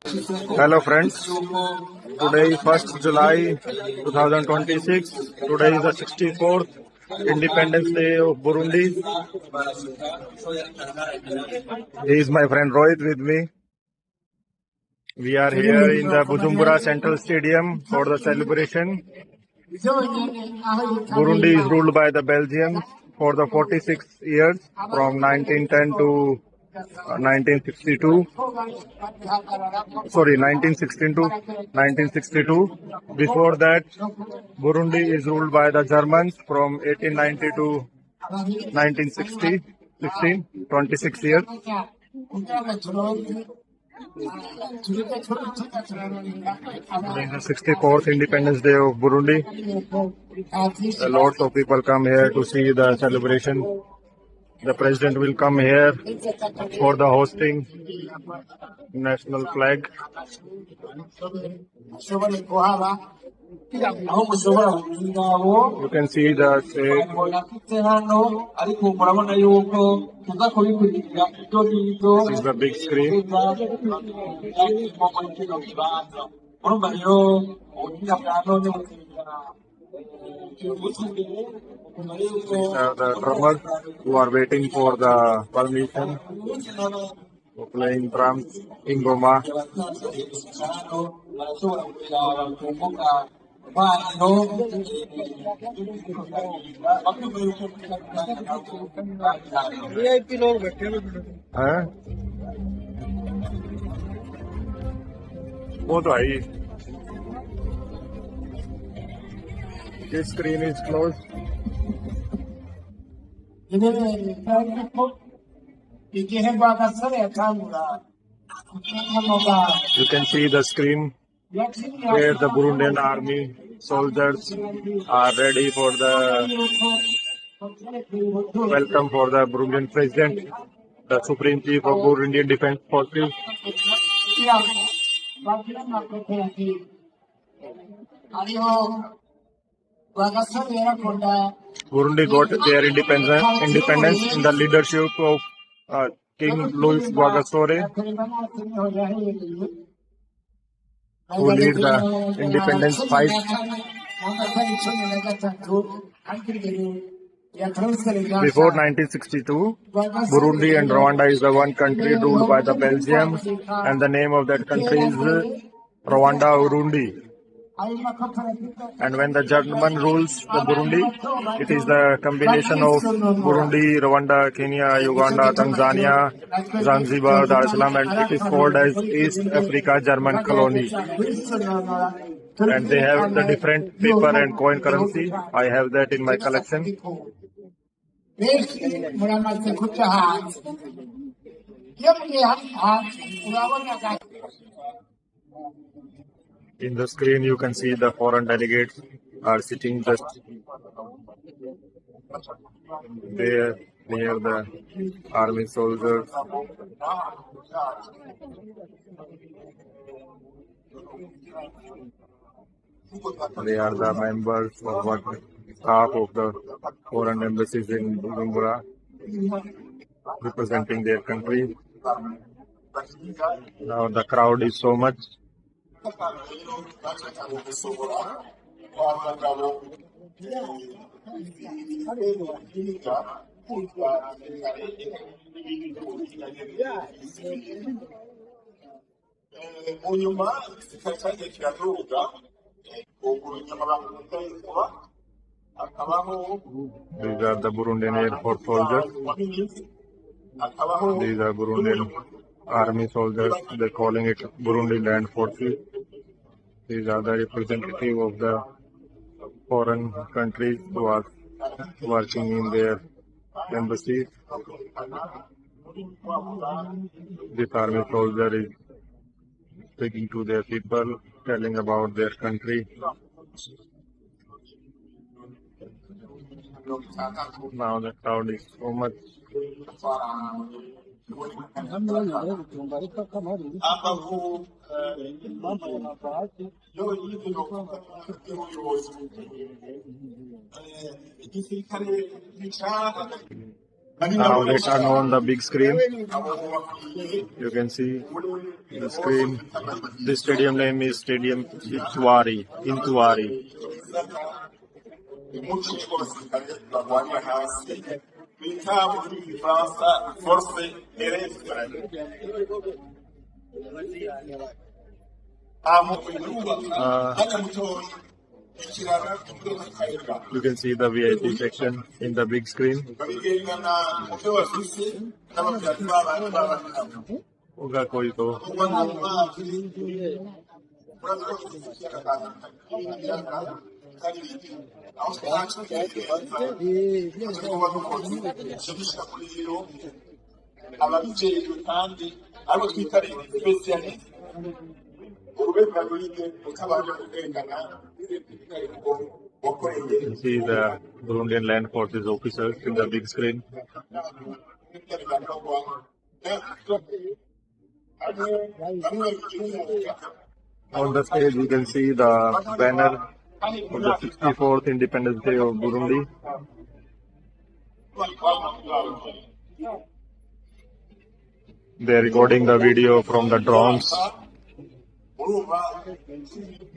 Hello friends, today is 1st July 2026. Today is the 64th Independence Day of Burundi. He is my friend Rohit with me. We are here in the Bujumbura Central Stadium for the celebration. Burundi is ruled by the Belgians for the 46 years from 1910 to 1962. Sorry, 1916 to 1962. Before that, Burundi is ruled by the Germans from 1890 to 1960. 26 years. During the 64th Independence Day of Burundi, lots of people come here to see the celebration. The president will come here for the hosting national flag. You can see the stage. This is the big screen. These are the drummers who are waiting for the permission for playing drums in Goma. VIP लोग बैठे हैं वो तो है. This screen is closed. You can see the screen where the Burundian army soldiers are ready for the welcome for the Burundian president, the Supreme Chief of Burundian Defense Forces. Burundi got their independence in the leadership of King Louis Rwagasore, who lead the independence fight. Before 1962, Burundi and Rwanda is the one country ruled by the Belgians, and the name of that country is Rwanda Urundi. And when the German rules the Burundi, it is the combination of Burundi, Rwanda, Kenya, Uganda, Tanzania, Zanzibar, Dar es Salaam, and it is called as East Africa German colony. And they have the different paper and coin currency. I have that in my collection. In the screen, you can see the foreign delegates are sitting just there near the army soldiers. They are the members of what half of the foreign embassies in Bujumbura, representing their country. Now the crowd is so much. These are the Burundian Air Force soldiers. These are Burundian army soldiers. They're calling it Burundi Land Forces. These are the representative of the foreign countries who are working in their embassies. This army soldier is speaking to their people, telling about their country. Now the crowd is so much. Now let's turn on the big screen. You can see the screen. The stadium name is Stadium Intwari. Intwari. You can see the VIP section in the big screen. होगा कोई तो ababijejwe kandi abo twitariye specialist urubega rw'ite utabanje kugerekana you see the Burundian Land Forces officers in the big screen. On the stage you can see the banner of the 64th Independence Day of Burundi. They are recording the video from the drones.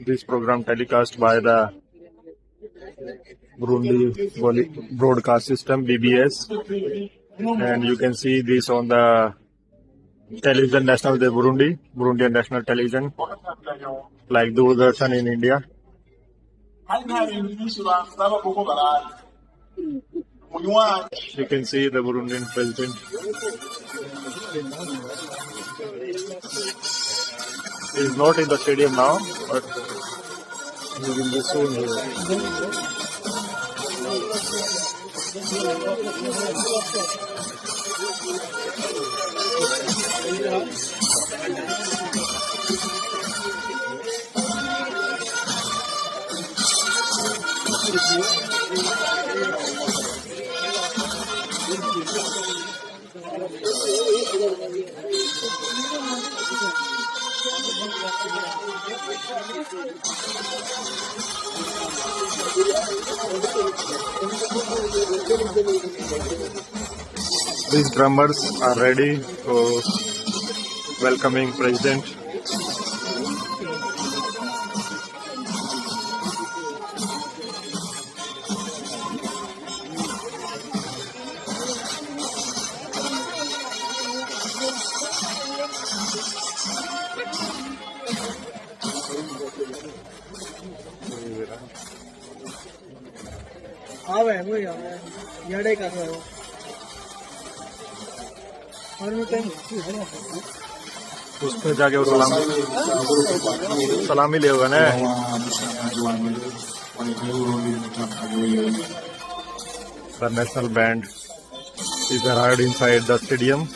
This program telecast by the Burundi broadcast system BBS, and you can see this on the television national de Burundian national television, like Doordarshan in India. You can see the Burundian president. He is not in the stadium now, but he will be soon here. These drummers are ready for welcoming President. उस पे जाके वो सलामी ले होगा ना. The national band is arrived inside the stadium.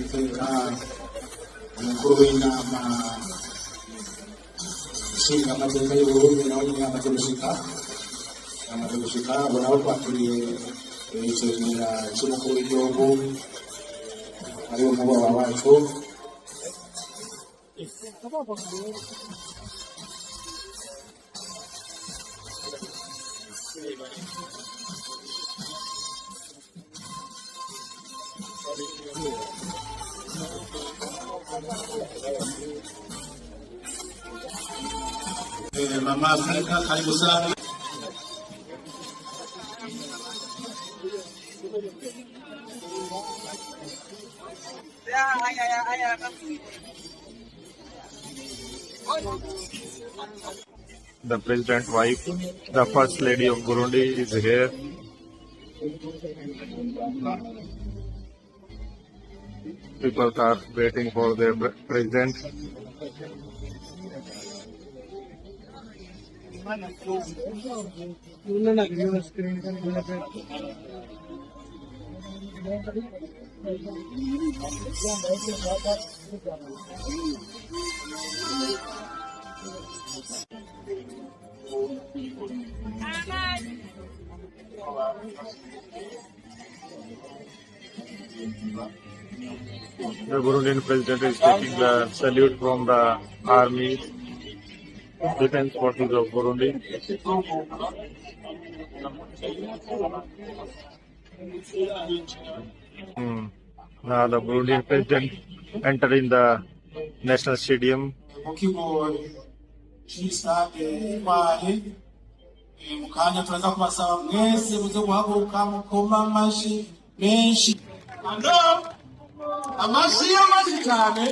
iteka umukuru w'inama ishinga amateka y'Uburundi nawe nyine amaze gushika abo nabo twakiriye icegera cy'umukuru w'igihugu ari wo mubaba wacu Mama Afrika karibu sana. The president's wife, the first lady of Burundi, is here. People are waiting for their president. The Burundian president is taking the salute from the army, defense forces of Burundi. Now the Burundian president entering the national stadium. mu kigo cy'isitade Ntwari. Mu kanya turaza kubasaba mwese muze guhaguruka mukoma amashyi menshi. Amashyi cyane.